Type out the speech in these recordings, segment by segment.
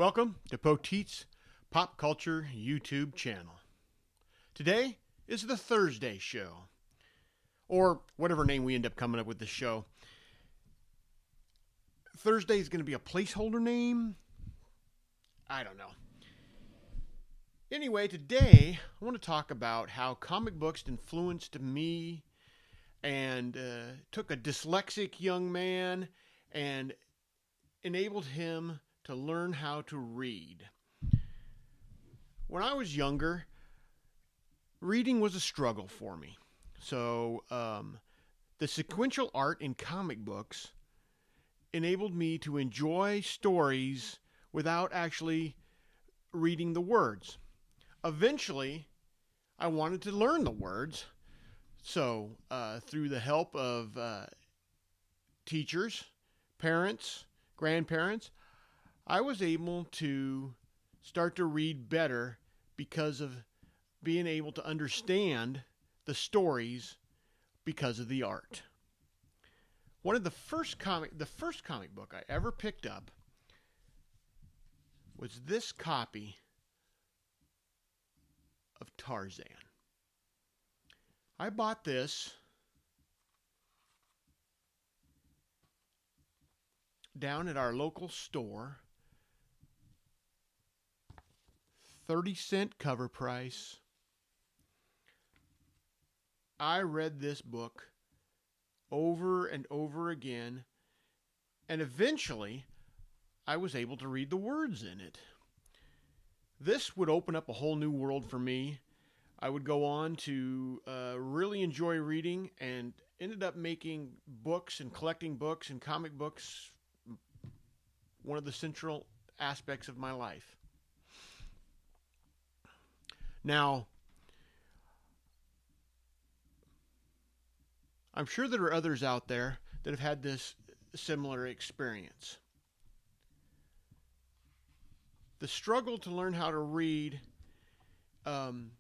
Welcome to Poteet's Pop Culture YouTube channel. Today is the Thursday show, or whatever name we end up coming up with this show. Thursday is going to be a placeholder name. I don't know. Anyway, today I want to talk about how comic books influenced me and took a dyslexic young man and enabled him to learn how to read. When I was younger, reading was a struggle for me. So the sequential art in comic books enabled me to enjoy stories without actually reading the words. Eventually, I wanted to learn the words. So through the help of teachers, parents, grandparents, I was able to start to read better because of being able to understand the stories because of the art. One of the first comic book I ever picked up was this copy of Tarzan. I bought this down at our local store. 30-cent cover price. I read this book over and over again, and eventually I was able to read the words in it. This would open up a whole new world for me. I would go on to really enjoy reading and ended up making books and collecting books and comic books one of the central aspects of my life. Now, I'm sure there are others out there that have had this similar experience. The struggle to learn how to read can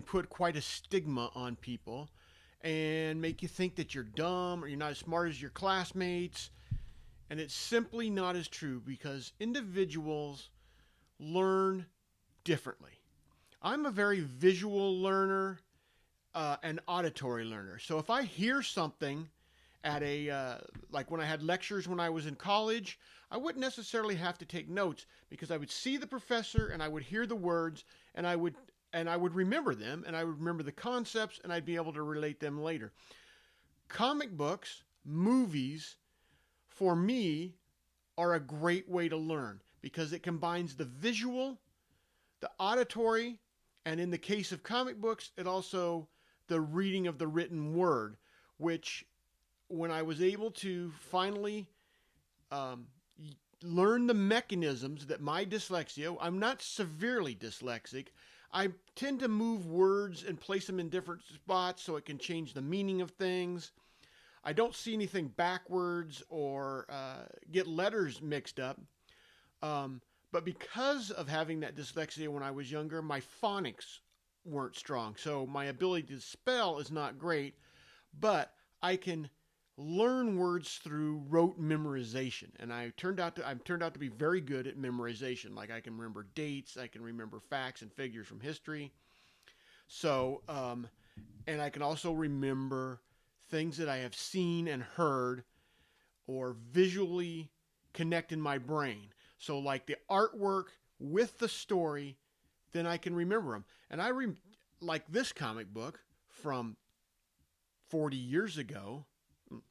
put quite a stigma on people and make you think that you're dumb or you're not as smart as your classmates. And it's simply not as true because individuals learn differently. I'm a very visual learner and auditory learner. So if I hear something at like when I had lectures when I was in college, I wouldn't necessarily have to take notes because I would see the professor and I would hear the words and I would remember them and I would remember the concepts and I'd be able to relate them later. Comic books, movies, for me, are a great way to learn because it combines the visual, the auditory, and in the case of comic books, it also the reading of the written word, which when I was able to finally learn the mechanisms that my dyslexia, I'm not severely dyslexic, I tend to move words and place them in different spots so it can change the meaning of things. I don't see anything backwards or get letters mixed up. But because of having that dyslexia when I was younger, my phonics weren't strong. So my ability to spell is not great, but I can learn words through rote memorization. And I've turned out to be very good at memorization. Like I can remember dates, I can remember facts and figures from history. So, and I can also remember things that I have seen and heard or visually connect in my brain. So like the artwork with the story, then I can remember them. And like this comic book from 40 years ago.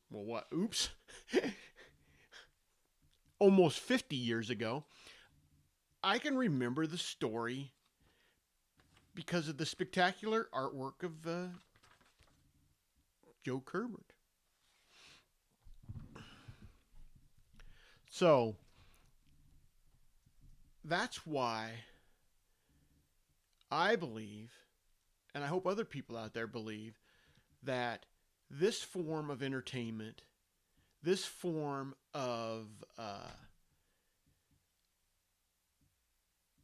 Well, what? Oops. Almost 50 years ago. I can remember the story because of the spectacular artwork of Joe Herbert. So that's why I believe, and I hope other people out there believe, that this form of entertainment, this form of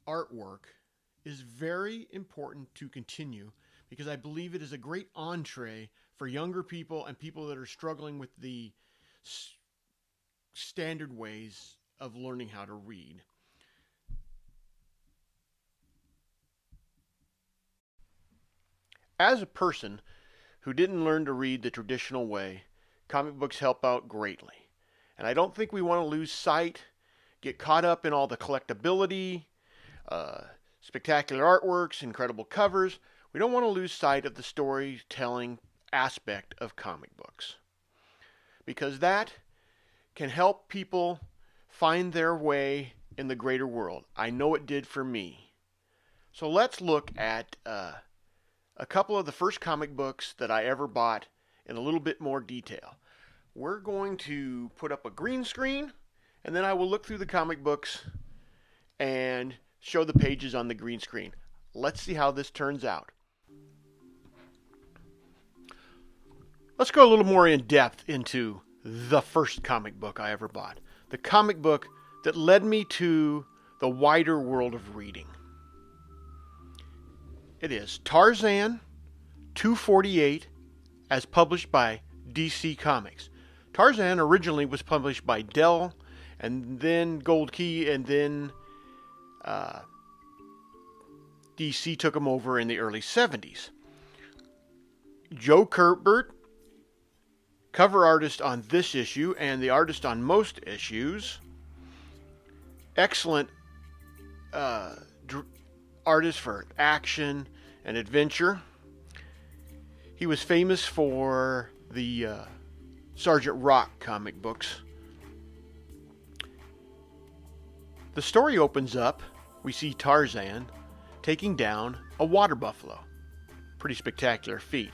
artwork is very important to continue because I believe it is a great entree for younger people and people that are struggling with the standard ways of learning how to read. As a person who didn't learn to read the traditional way, comic books help out greatly. And I don't think we want to lose sight, get caught up in all the collectability, spectacular artworks, incredible covers. We don't want to lose sight of the storytelling aspect of comic books, because that can help people find their way in the greater world. I know it did for me. So let's look at a couple of the first comic books that I ever bought in a little bit more detail. We're going to put up a green screen, and then I will look through the comic books and show the pages on the green screen. Let's see how this turns out. Let's go a little more in depth into the first comic book I ever bought. The comic book that led me to the wider world of reading. It is Tarzan 248, as published by DC Comics. Tarzan originally was published by Dell, and then Gold Key, and then DC took them over in the early 70s. Joe Kubert, cover artist on this issue and the artist on most issues. Excellent artist for action and adventure. He was famous for the Sergeant Rock comic books. The story opens up. We see Tarzan taking down a water buffalo. Pretty spectacular feat.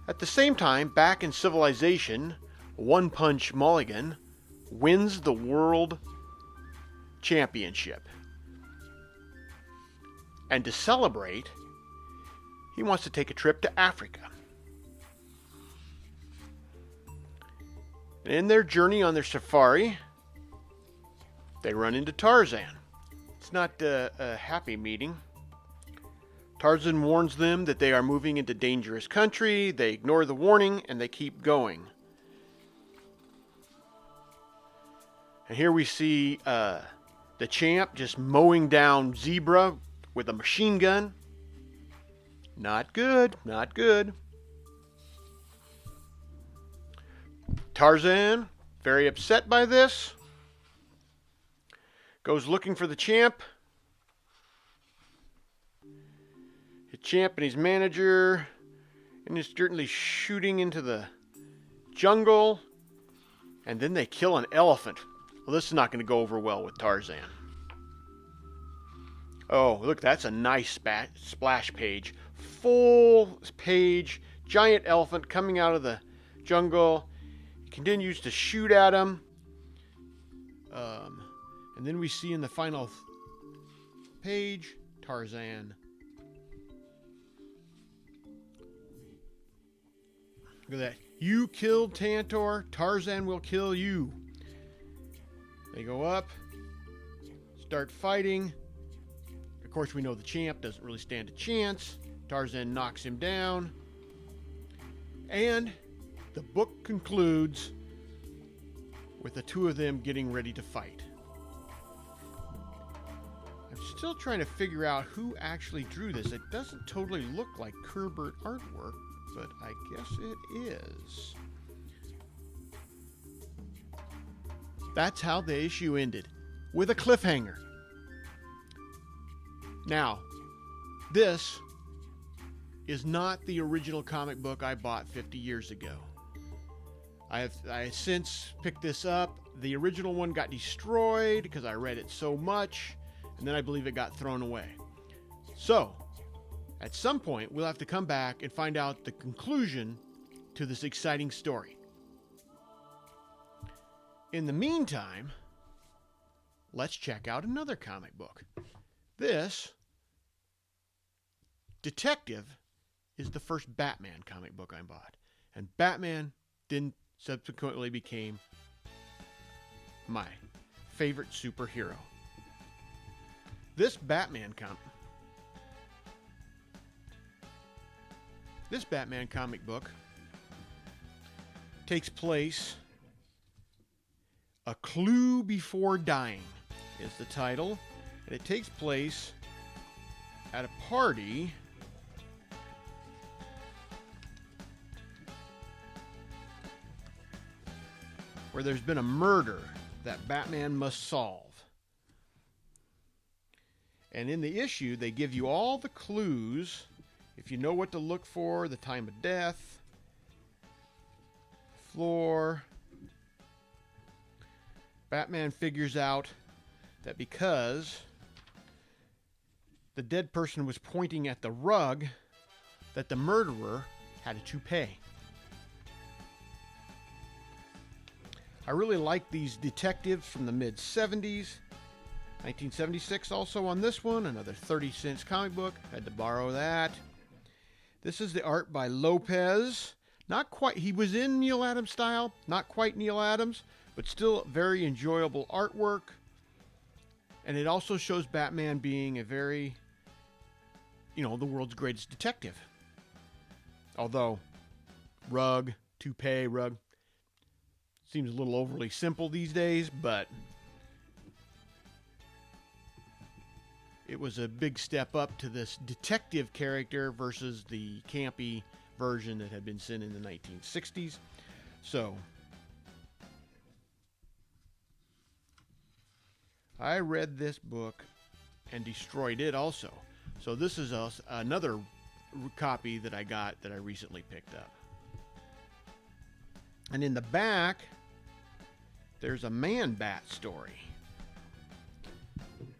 At the same time, back in civilization, One Punch Mulligan wins the world championship. And to celebrate, he wants to take a trip to Africa. And in their journey on their safari, they run into Tarzan. It's not a happy meeting. Tarzan warns them that they are moving into dangerous country. They ignore the warning and they keep going. And here we see the champ just mowing down Zebra with a machine gun. Not good, not good. Tarzan, very upset by this, goes looking for the champ. The champ and his manager inadvertently shooting into the jungle, and then they kill an elephant. Well, this is not going to go over well with Tarzan. Oh, look, that's a nice splash page. Full page, giant elephant coming out of the jungle. He continues to shoot at him. And then we see in the final page, Tarzan. Look at that. You killed Tantor, Tarzan will kill you. They go up, start fighting. Of course, we know the champ doesn't really stand a chance. Tarzan knocks him down. And the book concludes with the two of them getting ready to fight. I'm still trying to figure out who actually drew this. It doesn't totally look like Kubert artwork, but I guess it is. That's how the issue ended, with a cliffhanger. Now, this is not the original comic book I bought 50 years ago. I have since picked this up. The original one got destroyed because I read it so much, and then I believe it got thrown away. So, at some point, we'll have to come back and find out the conclusion to this exciting story. In the meantime, let's check out another comic book. This Detective is the first Batman comic book I bought. And Batman then subsequently became my favorite superhero. This Batman comic book takes place A Clue Before Dying is the title, and it takes place at a party where there's been a murder that Batman must solve. And in the issue, they give you all the clues, if you know what to look for, the time of death, floor. Batman figures out that because the dead person was pointing at the rug, that the murderer had a toupee. I really like these detectives from the mid-70s. 1976 also on this one, another 30-cent comic book. Had to borrow that. This is the art by Lopez. Not quite, he was in Neil Adams style, not quite Neil Adams, but still very enjoyable artwork. And it also shows Batman being a very, the world's greatest detective. Although, toupee, rug, seems a little overly simple these days, but it was a big step up to this detective character versus the campy version that had been seen in the 1960s. So, I read this book and destroyed it also. So this is another copy that I got that I recently picked up. And in the back, there's a Man-Bat story.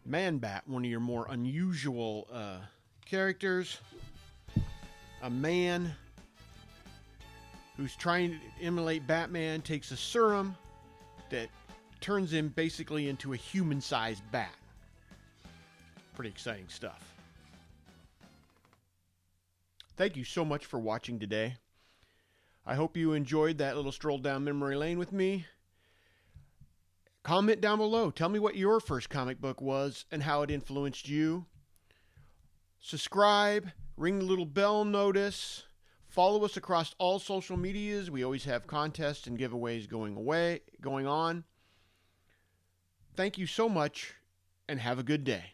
Man-Bat, one of your more unusual characters. A man who's trying to emulate Batman takes a serum that turns him basically into a human-sized bat. Pretty exciting stuff. Thank you so much for watching today. I hope you enjoyed that little stroll down memory lane with me. Comment down below. Tell me what your first comic book was and how it influenced you. Subscribe, ring the little bell notice. Follow us across all social medias. We always have contests and giveaways going on. Thank you so much, and have a good day.